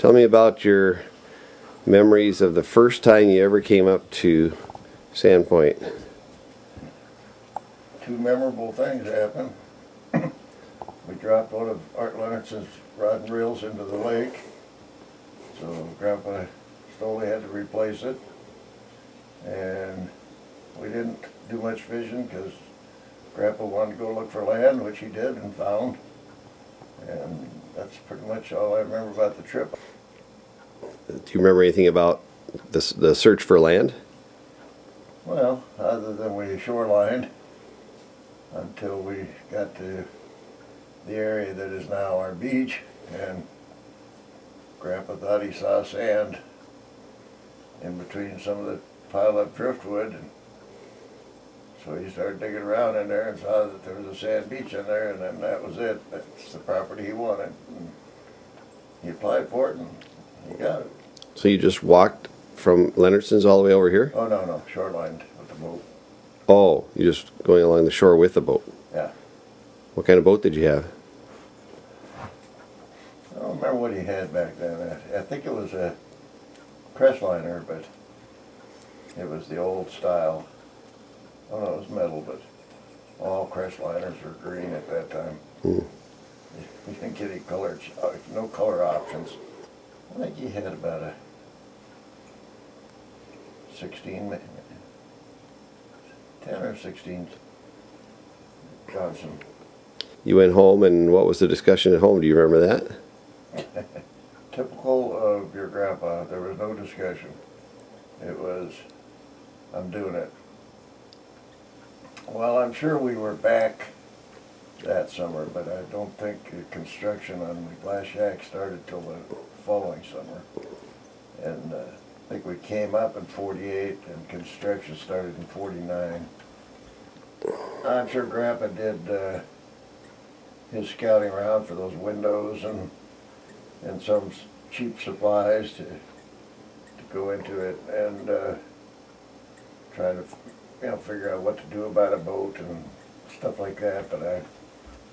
Tell me about your memories of the first time you ever came up to Sandpoint. Two memorable things happened. We dropped one of Art Leonardson's rod and reels into the lake, so Grandpa Stoley had to replace it, and we didn't do much fishing because Grandpa wanted to go look for land, which he did and found, and that's pretty much all I remember about the trip. Do you remember anything about the search for land? Well, other than we shorelined until we got to the area that is now our beach, and Grandpa thought he saw sand in between some of the piled up driftwood, and so he started digging around in there and saw that there was a sand beach in there, and then that was it. That's the property he wanted. And he applied for it and he got it. So you just walked from Leonardson's all the way over here? Oh, no, shorelined with the boat. Oh, you're just going along the shore with the boat? Yeah. What kind of boat did you have? I don't remember what he had back then. I think it was a Crestliner, but it was the old style. Oh no, it was metal, but all Crestliners were green at that time. You didn't get any color, no color options. I think he had about a 16, 10 or 16 Johnson. You went home, and what was the discussion at home? Do you remember that? Typical of your grandpa, there was no discussion. It was, I'm doing it. Well, I'm sure we were back that summer, but I don't think construction on the glass shack started till the following summer. And I think we came up in 48 and construction started in 49. I'm sure Grandpa did his scouting around for those windows and some cheap supplies to go into it, and trying to figure out what to do about a boat and stuff like that. But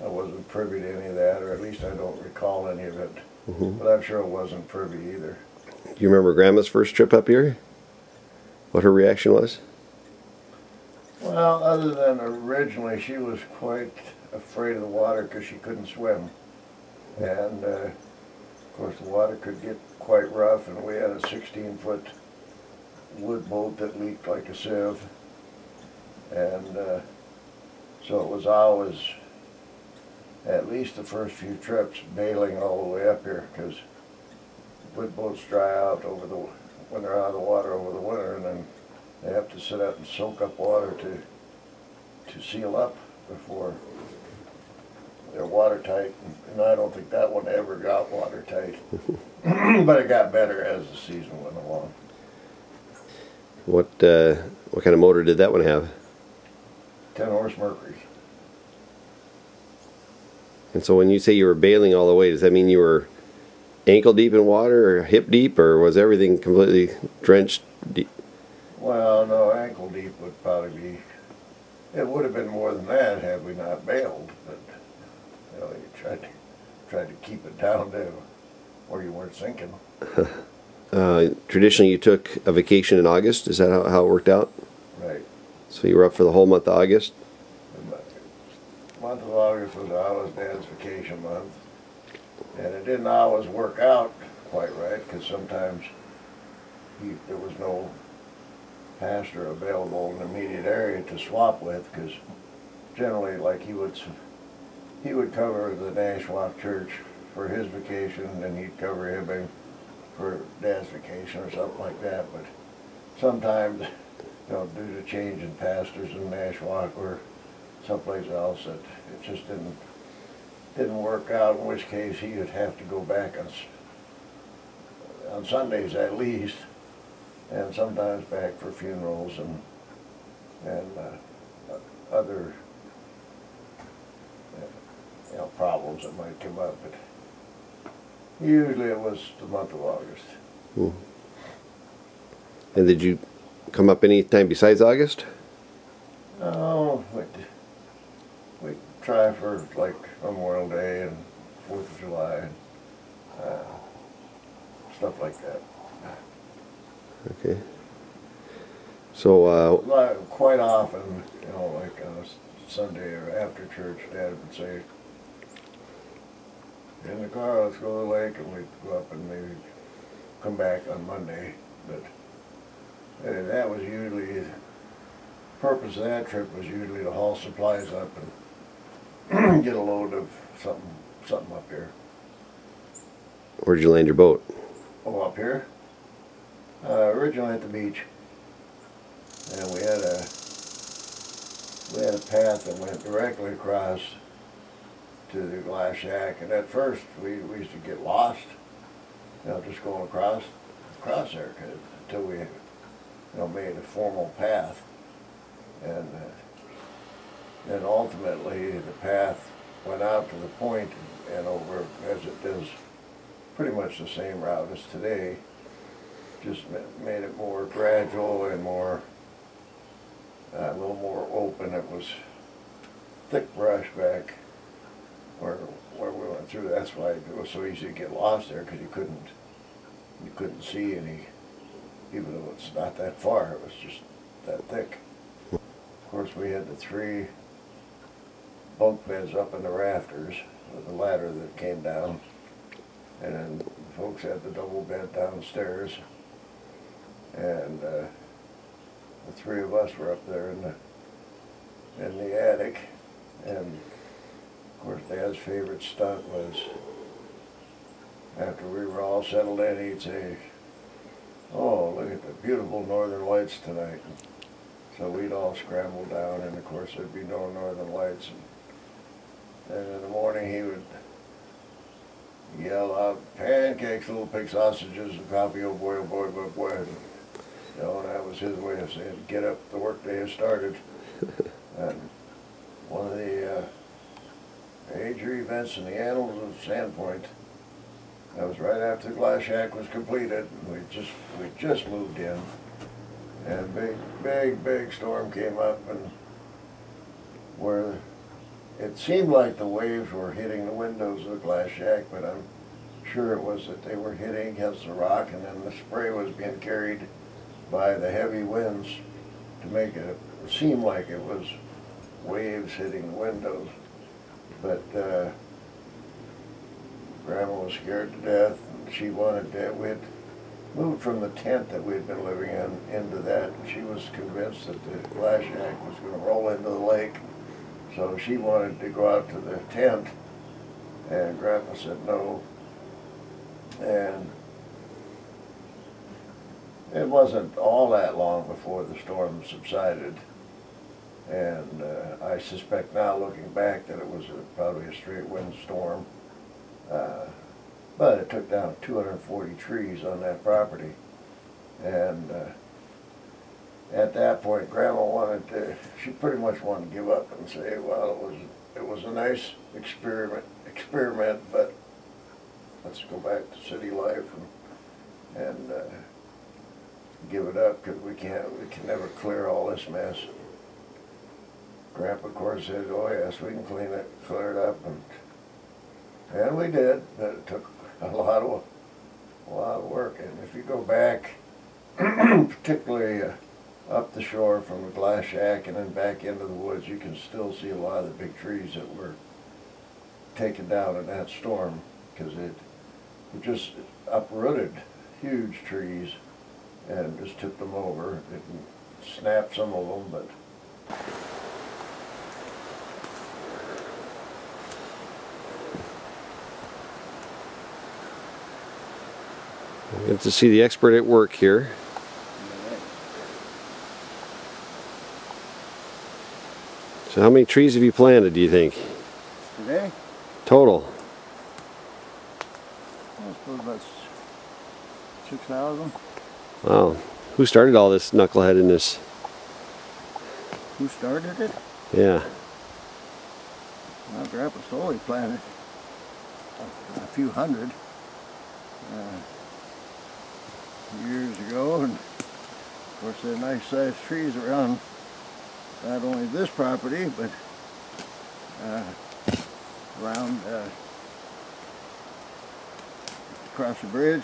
I wasn't privy to any of that, or at least I don't recall any of it. But I'm sure I wasn't privy either. Do you remember Grandma's first trip up here? What her reaction was? Well, other than originally she was quite afraid of the water because she couldn't swim. And of course the water could get quite rough, and we had a 16-foot wood boat that leaked like a sieve. And so it was always, at least the first few trips, bailing all the way up here, because wood boats dry out when they're out of the water over the winter, and then they have to sit up and soak up water to seal up before they're watertight. And I don't think that one ever got watertight. But it got better as the season went along. What kind of motor did that one have? 10-horse Mercury. And so when you say you were bailing all the way, does that mean you were ankle deep in water or hip deep, or was everything completely drenched deep? Well, no, ankle deep would probably be, it would have been more than that had we not bailed, but you tried to keep it down to where you weren't sinking. Traditionally you took a vacation in August, is that how it worked out? Right. So you were up for the whole month of August? The month of August was always Dad's vacation month, and it didn't always work out quite right, because sometimes there was no pastor available in the immediate area to swap with, because generally, like, he would cover the Nashwauk Church for his vacation, and he'd cover Hibbing for Dad's vacation or something like that. But sometimes, due to change in pastors in Nashwauk or someplace else, it just didn't work out, in which case he would have to go back on Sundays at least, and sometimes back for funerals and other problems that might come up. But usually it was the month of August. And did you come up any time besides August? Oh, we try for like Memorial Day and 4th of July. stuff like that. Okay. So, Quite often, you know, like on a Sunday or after church, Dad would say, in the car, let's go to the lake, and we'd go up and maybe come back on Monday. But that was usually, the purpose of that trip was usually to haul supplies up and get a load of something up here. where'd you land your boat? Oh, up here? Originally at the beach. And we had a path that went directly across to the glass shack, and at first we used to get lost, you know, just going across there until we, you know, made a formal path, and then ultimately the path went out to the point and over, as it does pretty much the same route as today, just made it more gradual and more a little more open. It was thick brush back where we went through. That's why it was so easy to get lost there, because you couldn't see any, even though it's not that far. It was just that thick. Of course, we had the 3 bunk beds up in the rafters with a ladder that came down, and then the folks had the double bed downstairs, and the 3 of us were up there in the attic. And of course, Dad's favorite stunt was, after we were all settled in, he'd say, "Oh, look at the beautiful northern lights tonight." So we'd all scramble down, and of course there'd be no northern lights. And in the morning he would yell out, "Pancakes, little pig sausages, and coffee, oh boy, oh boy, oh boy, oh boy." You know, and that was his way of saying, get up, the workday has started. And one of the major events in the annals of Sandpoint, that was right after the glass shack was completed. We just moved in, and a big storm came up, and where it seemed like the waves were hitting the windows of the glass shack, but I'm sure it was that they were hitting against the rock, and then the spray was being carried by the heavy winds to make it seem like it was waves hitting the windows. But Grandma was scared to death, and she wanted that. We had moved from the tent that we had been living in into that, and she was convinced that the glass shack was going to roll into the lake. So she wanted to go out to the tent, and Grandma said no. And it wasn't all that long before the storm subsided, and I suspect now, looking back, that it was probably a straight wind storm, but it took down 240 trees on that property, and at that point Grandma she pretty much wanted to give up and say, well, it was a nice experiment, but let's go back to city life and give it up, because we can never clear all this mess. Grandpa, of course, said, oh yes, we can clear it up, and we did, but it took a lot of work. And if you go back, particularly up the shore from the glass shack and then back into the woods, you can still see a lot of the big trees that were taken down in that storm, because it just uprooted huge trees and just tipped them over. It snapped some of them, but Good to see the expert at work here. So how many trees have you planted, do you think? today, Total? I suppose about 6,000. Wow. Who started all this knuckleheadedness? Who started it? Yeah. Well, Grandpa slowly planted a few hundred years ago, and of course they're nice sized trees around not only this property, but around across the bridge.